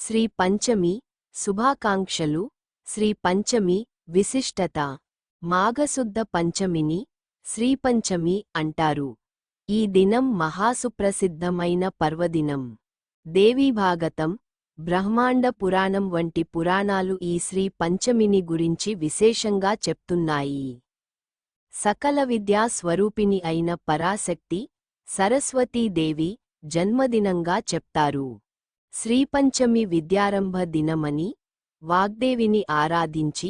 శ్రీ పంచమి శుభాకాంక్షలు. శ్రీ పంచమి విశిష్టత. మాఘశుద్ధ పంచమిని శ్రీపంచమి అంటారు. ఈ దినం మహాసుప్రసిద్ధమైన పర్వదినం. దేవీభాగతం, బ్రహ్మాండ పురాణం వంటి పురాణాలు ఈ శ్రీ పంచమిని గురించి విశేషంగా చెప్తున్నాయి. సకల విద్యా స్వరూపిణి అయిన పరాశక్తి సరస్వతీదేవి జన్మదినంగా చెప్తారు. శ్రీపంచమి విద్యారంభ దినమని, వాగ్దేవిని ఆరాధించి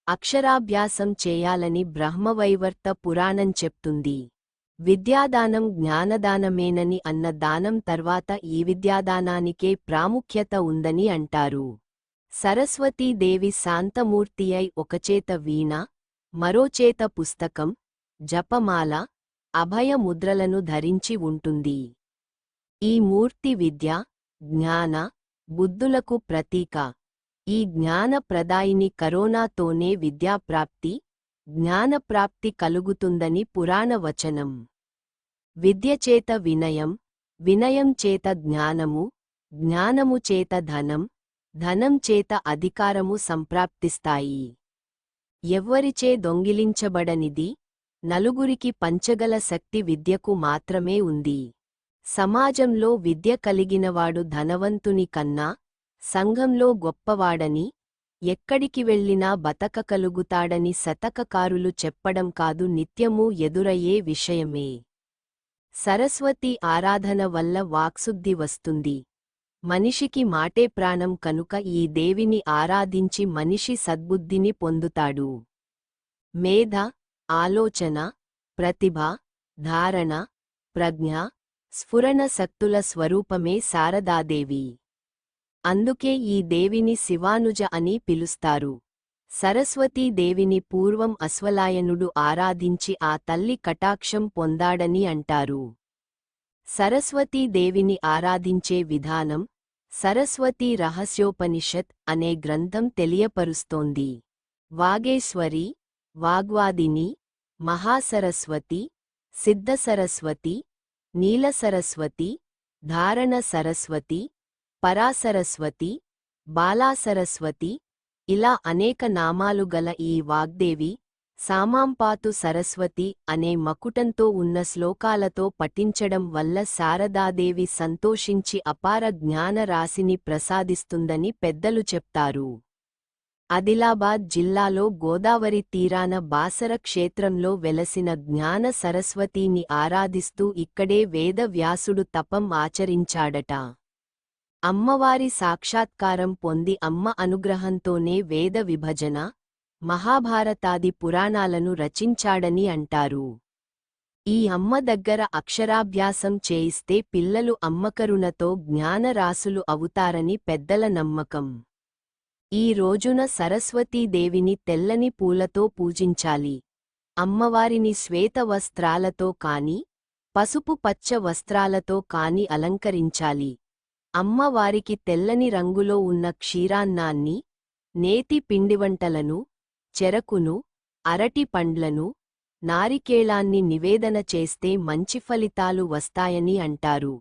అక్షరాభ్యాసం చేయాలని బ్రహ్మవైవర్త పురాణం చెప్తుంది. విద్యాదానం జ్ఞానదానమేనని అన్న దానం తర్వాత ఈ విద్యాదానానికే ప్రాముఖ్యత ఉందని అంటారు. సరస్వతీదేవి శాంతమూర్తి అయి ఒకచేత వీణ, మరోచేత పుస్తకం, జపమాల, అభయ ముద్రలను ధరించి ఉంటుంది. ఈ మూర్తి విద్య, జ్ఞాన, బుద్ధులకు ప్రతీక. ఈ జ్ఞాన ప్రదాయిని కరోనాతోనే విద్యాప్రాప్తి, జ్ఞానప్రాప్తి కలుగుతుందని పురాణ వచనం. విద్యచేత వినయం, వినయం చేత జ్ఞానము, జ్ఞానము చేత ధనం, ధనం చేత అధికారము సంప్రాప్తిస్తాయి. ఎవ్వరిచే దొంగిలించబడనిది, నలుగురికి పంచగల శక్తి విద్యకు మాత్రమే ఉంది. సమాజంలో విద్య కలిగినవాడు ధనవంతుని కన్నా, సంఘంలో గొప్పవాడని, ఎక్కడికి వెళ్ళినా బతకగలుగుతాడని శతకకారులు చెప్పడం కాదు, నిత్యమూ ఎదురయ్యే విషయమే. సరస్వతి ఆరాధన వల్ల వాక్శుద్ధి వస్తుంది. మనిషికి మాటే ప్రాణం కనుక ఈ దేవిని ఆరాధించి మనిషి సద్బుద్ధిని పొందుతాడు. మేధ, ఆలోచన, ప్రతిభ, ధారణ, ప్రజ్ఞ, స్ఫురణ శక్తుల స్వరూపమే శారదాదేవి. అందుకే ఈ దేవిని శివానుజ అని పిలుస్తారు. సరస్వతీదేవిని పూర్వం అశ్వలాయనుడు ఆరాధించి ఆ తల్లి కటాక్షం పొందాడని అంటారు. సరస్వతీదేవిని ఆరాధించే విధానం సరస్వతీ రహస్యోపనిషత్ అనే గ్రంథం తెలియపరుస్తోంది. వాగేశ్వరి, వాగ్వాదిని, మహాసరస్వతి, సిద్ధసరస్వతి, నీలసరస్వతి, ధారణ సరస్వతి, పరాసరస్వతి, బాలాసరస్వతి, ఇలా అనేక నామాలు గల ఈ వాగ్దేవి సామాంపాతు సరస్వతి అనే మకుటంతో ఉన్న శ్లోకాలతో పఠించడం వల్ల శారదాదేవి సంతోషించి అపార జ్ఞాన రాశిని ప్రసాదిస్తుందని పెద్దలు చెప్తారు. ఆదిలాబాద్ జిల్లాలో గోదావరి తీరాన బాసర క్షేత్రంలో వెలసిన జ్ఞాన సరస్వతీని ఆరాధిస్తూ ఇక్కడే వేద వ్యాసుడు తపం ఆచరించాడట. అమ్మవారి సాక్షాత్కారం పొంది అమ్మ అనుగ్రహంతోనే వేద విభజన, మహాభారతాది పురాణాలను రచించాడని అంటారు. ఈ అమ్మ దగ్గర అక్షరాభ్యాసం చేయిస్తే పిల్లలు అమ్మకరుణతో జ్ఞానరాసులు అవుతారని పెద్దల నమ్మకం. ఈ రోజున సరస్వతీదేవిని తెల్లని పూలతో పూజించాలి. అమ్మవారిని శ్వేత వస్త్రాలతో కాని, పసుపు పచ్చ వస్త్రాలతో కాని అలంకరించాలి. అమ్మవారికి తెల్లని రంగులో ఉన్న క్షీరాన్నాన్ని, నేతి పిండివంటలను, చెరకును, అరటి పండ్లను, నారికేళాన్ని నివేదన చేస్తే మంచి ఫలితాలు వస్తాయని అంటారు.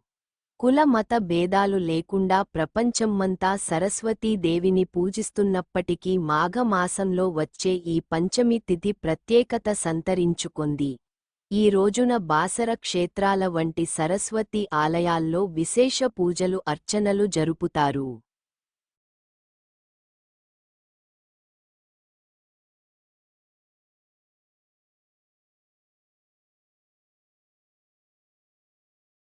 కుల మత భేదాలు లేకుండా ప్రపంచమంతా సరస్వతీదేవిని పూజిస్తున్నప్పటికీ మాఘమాసంలో వచ్చే ఈ పంచమి తిథి ప్రత్యేకత సంతరించుకొంది. ఈ రోజున బాసర క్షేత్రాల వంటి సరస్వతి ఆలయాల్లో విశేష పూజలు అర్చనలు జరుపుతారు.